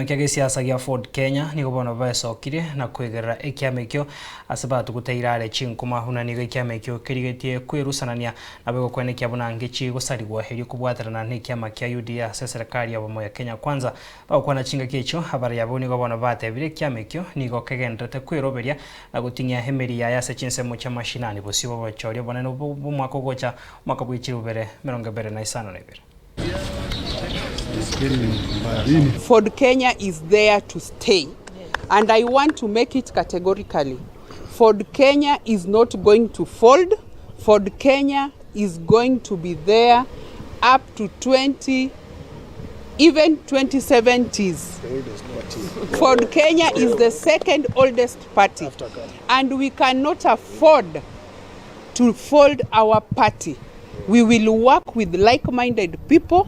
Kia GESIASA gia Ford Kenya ni gobona baesokire na kwegerera ekiamekyo asabatu guteirare chinkuma hunanigo ekiamekyo kirigetie kwirusanania na bego kwenekia bunange chi gusarigwa heri kubwaterana n'ekiama kia UDA serikali ya bomo ya Kenya kwanza bakwana chinga kicho habari yabo ni gobona batebire ekiamekyo nigo kegendrete Kw'Eroberia na gutingia hemeri ya yase chinsemo cha mashinani Bosio Obonene Obonene bumwako gocha mwaka bwichirubere 2025. Ford Kenya is there to stay, and I want to make it categorically. Ford Kenya is not going to fold. Ford Kenya is going to be there up to 2070s. Ford Kenya is the second oldest party, and we cannot afford to fold our party. We will work with like-minded people,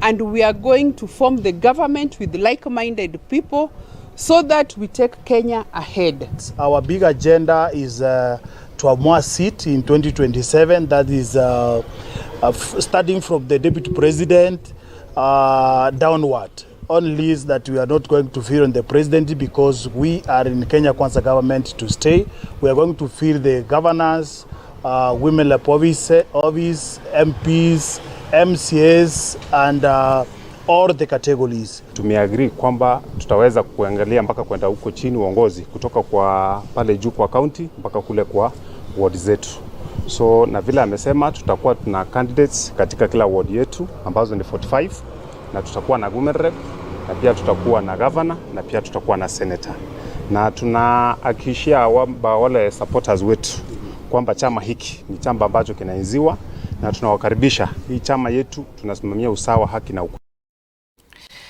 and we are going to form the government with like-minded people so that we take Kenya ahead. Our big agenda is to have more seats in 2027. That is starting from the deputy president downward. Only is that we are not going to fear on the president because we are in Kenya Kwanza government to stay. We are going to fear the governors, women rep office, MPs, MCAs and all the categories. Tumeagree kwamba tutaweza kuangalia mpaka kwenda huko chini uongozi kutoka kwa pale juu kwa county mpaka kule kwa ward zetu. So na vile amesema tutakuwa tuna candidates katika kila ward yetu ambazo ni 45 na tutakuwa na women rep na pia tutakuwa na governor na pia tutakuwa na senator. Na tunahakikishia wale supporters wetu kwamba chama hiki ni chama ambacho kinaenziwa na tunawakaribisha. Hii chama yetu tunasimamia usawa, haki na ukweli.